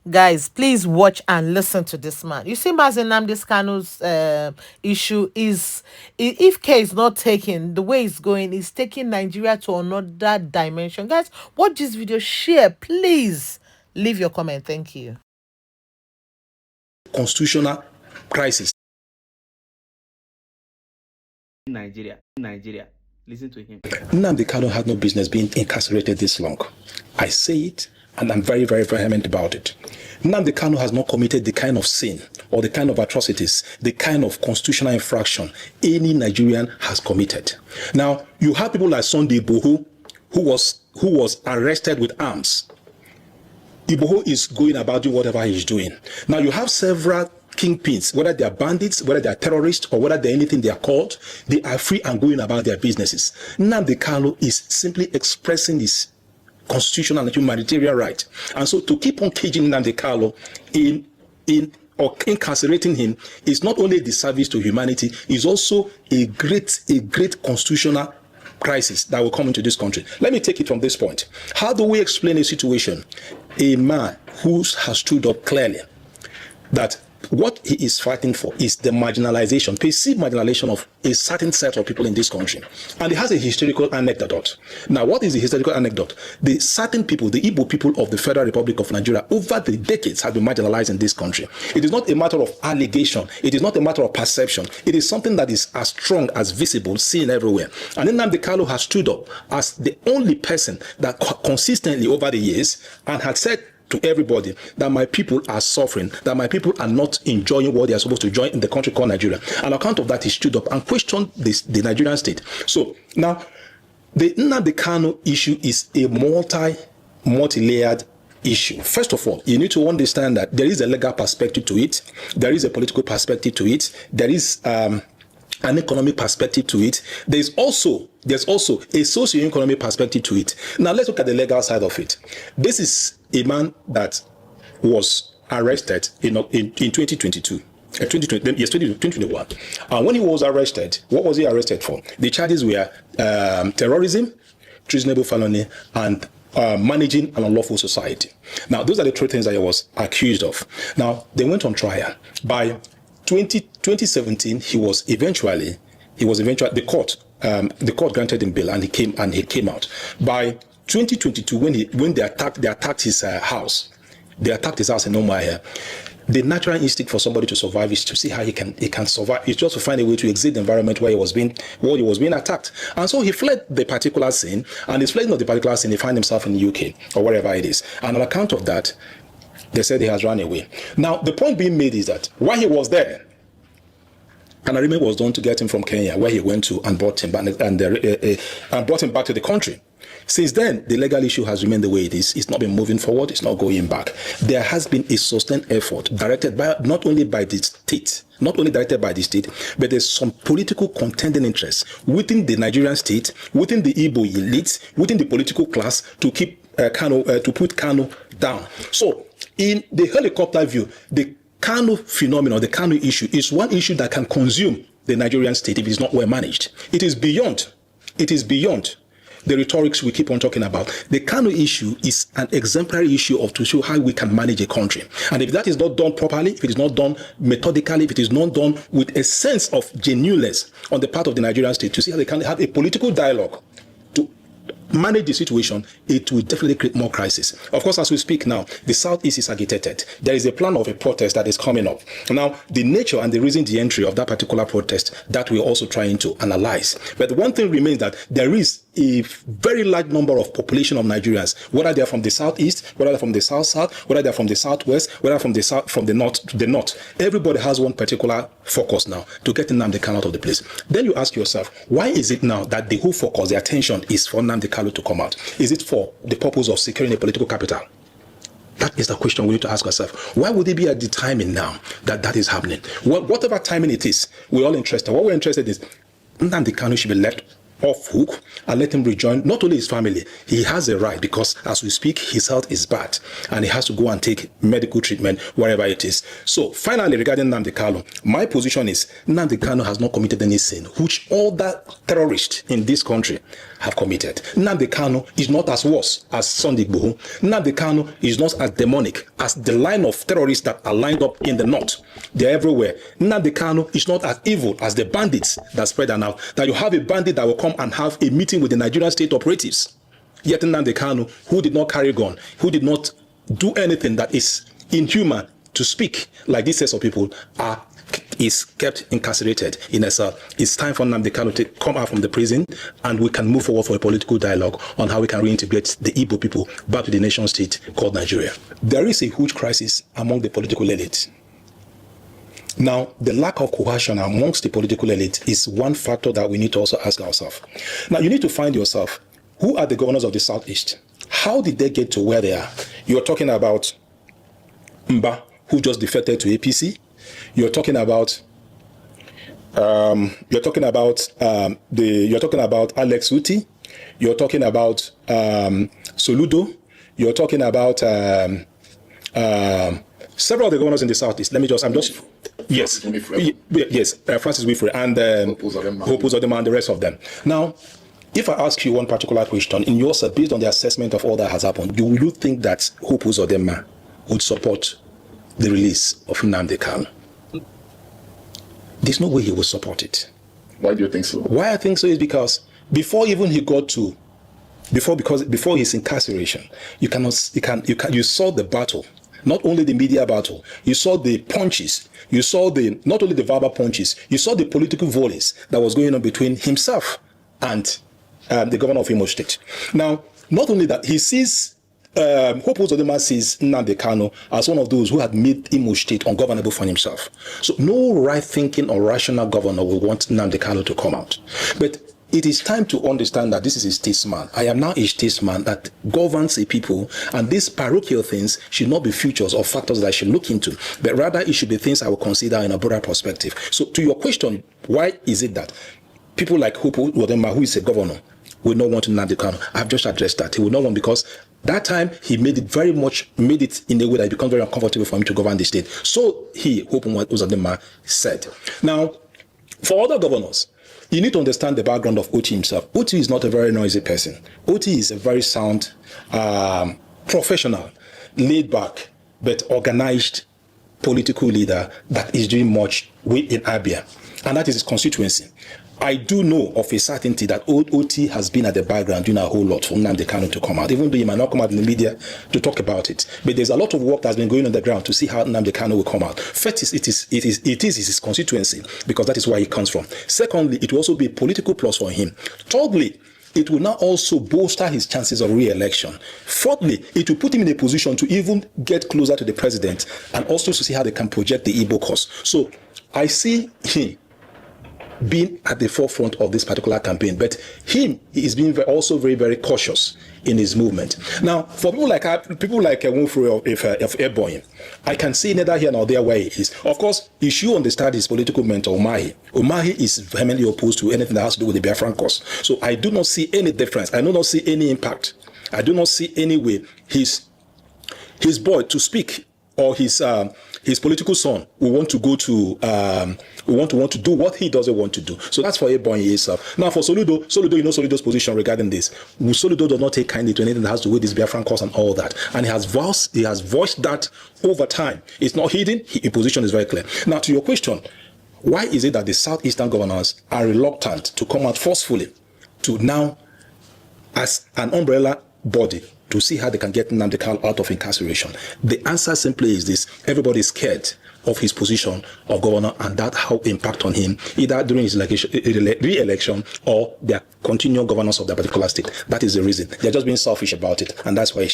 Guys, please watch and listen to this man. You see, Mazen Nnamdi Kanu's issue is, if care is not taken, the way it's going is taking Nigeria to another dimension. Guys, watch this video, share, please leave your comment. Thank you. Constitutional crisis. Nigeria, listen to him. Nnamdi Kanu had no business being incarcerated this long. I say it, and I'm very, very vehement about it. Nnamdi Kanu has not committed the kind of sin or the kind of atrocities, the kind of constitutional infraction any Nigerian has committed. Now, you have people like Sunday Igboho, who was arrested with arms. Igboho is going about doing whatever he's doing. Now, you have several kingpins, whether they are bandits, whether they are terrorists, or whether they're anything they are called, they are free and going about their businesses. Nnamdi Kanu is simply expressing his constitutional and humanitarian right. And so to keep on caging Nnamdi Kanu or incarcerating him is not only a disservice to humanity, is also a great constitutional crisis that will come into this country. Let me take it from this point. How do we explain a situation? A man who has stood up clearly that what he is fighting for is the marginalization, perceived marginalization of a certain set of people in this country. And it has a historical anecdote. Now, what is the historical anecdote? The certain people, the Igbo people of the Federal Republic of Nigeria, over the decades have been marginalized in this country. It is not a matter of allegation. It is not a matter of perception. It is something that is as strong, as visible, seen everywhere. And Nnamdi Kanu has stood up as the only person that consistently over the years and had said to everybody that my people are suffering, that my people are not enjoying what they are supposed to enjoy in the country called Nigeria. On account of that, he stood up and questioned the Nigerian state. So now, the Nnamdi Kanu issue is a multi-layered issue. First of all, you need to understand that there is a legal perspective to it, there is a political perspective to it, there is an economic perspective to it. There's also a socio-economic perspective to it. Now let's look at the legal side of it. This is a man that was arrested in 2022. 2021. And when he was arrested, what was he arrested for? The charges were terrorism, treasonable felony, and managing an unlawful society. Now, those are the three things that he was accused of. Now, they went on trial. By 2017, the court granted him bail and he came out. By 2022, when they attacked his house, in Umuahia. The natural instinct for somebody to survive is to see how he can survive. It's just to find a way to exit the environment where he was being attacked. And so he fled the particular scene, and he's fled not the particular scene. He found himself in the UK or wherever it is. And on account of that, they said he has run away. Now, the point being made is that while he was there, an arrangement was done to get him from Kenya, where he went to, and brought him back to the country. Since then, the legal issue has remained the way it is. It's not been moving forward. It's not going back. There has been a sustained effort directed by not only directed by the state, but there's some political contending interests within the Nigerian state, within the Igbo elites, within the political class to keep to put Kanu down. So, in the helicopter view, the Kanu phenomenon, the Kanu issue, is one issue that can consume the Nigerian state if it is not well managed. It is beyond the rhetorics we keep on talking about. The Kanu issue is an exemplary issue to show how we can manage a country. And if that is not done properly, if it is not done methodically, if it is not done with a sense of genuineness on the part of the Nigerian state, to see how they can have a political dialogue to manage the situation, it will definitely create more crisis. Of course, as we speak now, the Southeast is agitated. There is a plan of a protest that is coming up. Now, the nature and the reason the entry of that particular protest, that we're also trying to analyze. But one thing remains, that there is a very large number of population of Nigerians, whether they're from the Southeast, whether they're from the South, whether they're from the Southwest, whether from the North to the North. Everybody has one particular focus now to get Nnamdi Kanu out of the place. Then you ask yourself, why is it now that the whole focus, the attention is for Nnamdi Kanu to come out? Is it for the purpose of securing a political capital? That is the question we need to ask ourselves. Why would it be at the timing now that is happening? Whatever timing it is, we're all interested. What we're interested in is Nnamdi Kanu should be left off hook and let him rejoin not only his family, he has a right, because as we speak, his health is bad and he has to go and take medical treatment wherever it is. So finally, regarding Nnamdi Kanu, my position is Nnamdi Kanu has not committed any sin, which all that terrorists in this country have committed. Nnamdi Kanu is not as worse as Sunday Igboho. Nnamdi Kanu is not as demonic as the line of terrorists that are lined up in the north. They're everywhere. Nnamdi Kanu is not as evil as the bandits that spread are now. That you have a bandit that will come and have a meeting with the Nigerian state operatives. Yet Nnamdi Kanu, who did not carry gun, who did not do anything that is inhuman to speak like this set of people, is kept incarcerated in a cell. It's time for Nnamdi Kanu to come out from the prison and we can move forward for a political dialogue on how we can reintegrate the Igbo people back to the nation state called Nigeria. There is a huge crisis among the political elite. Now, the lack of cohesion amongst the political elite is one factor that we need to also ask ourselves. Now, you need to find yourself, who are the governors of the Southeast? How did they get to where they are? You're talking about Mba, who just defected to APC. You're talking about Alex Uti. You're talking about Soludo. You're talking about several of the governors in the Southeast. Yes, Francis Wifre and Hope Uzodinma and the rest of them. Now, if I ask you one particular question, in yourself, based on the assessment of all that has happened, do you think that Hope Uzodinma would support the release of Nnamdi Kanu? There's no way he will support it. Why do you think so? Why I think so is because before his incarceration, you saw the battle, not only the media battle, you saw the punches, you saw not only the verbal punches, you saw the political volleys that was going on between himself and the governor of Imo State. Now, not only that, he sees Hope Uzodinma sees Nnamdi Kanu as one of those who had made Imo State ungovernable for himself. So no right-thinking or rational governor will want Nnamdi Kanu to come out. But it is time to understand that this is a statesman. I am now a statesman that governs a people, and these parochial things should not be futures or factors that I should look into, but rather it should be things I will consider in a broader perspective. So to your question, why is it that people like Hope Uzodinma, who is a governor, will not want Nnamdi Kanu? I've just addressed that. He will not want, because that time he made it in a way that it becomes very uncomfortable for him to govern the state. So Hope Uzodinma said. Now, for other governors, you need to understand the background of Oti himself. Oti is not a very noisy person. Oti is a very sound, professional, laid back, but organized political leader that is doing much in Abia. And that is his constituency. I do know of a certainty that OT has been at the background doing a whole lot for Nnamdi Kanu to come out, even though he might not come out in the media to talk about it. But there's a lot of work that's been going on the ground to see how Nnamdi Kanu will come out. First, it is his constituency, because that is where he comes from. Secondly, it will also be a political plus for him. Thirdly, it will now also bolster his chances of re-election. Fourthly, it will put him in a position to even get closer to the president and also to see how they can project the Igbo cause. So I see him being at the forefront of this particular campaign, but he is being also very, very cautious in his movement. Now, for people like Wunfure of Airborne, I can see neither here nor there where he is. Of course, you should understand his political mentor, Umahi. Umahi is vehemently opposed to anything that has to do with the Biafran cause. So I do not see any difference. I do not see any impact. I do not see any way his boy to speak, or his political son will want to go to want to do what he doesn't want to do. So that's for Ebonyi himself. Now for Soludo, you know Soludo's position regarding this. Soludo does not take kindly to anything that has to do with this Biafran cause and all that. And he has voiced that over time. It's not hidden. His position is very clear. Now to your question, why is it that the Southeastern governors are reluctant to come out forcefully to now, as an umbrella body, to see how they can get Nnamdi Kanu out of incarceration? The answer simply is this: everybody is scared of his position of governor, and that how impact on him either during his re-election or their continual governance of that particular state. That is the reason. They're just being selfish about it, and that's why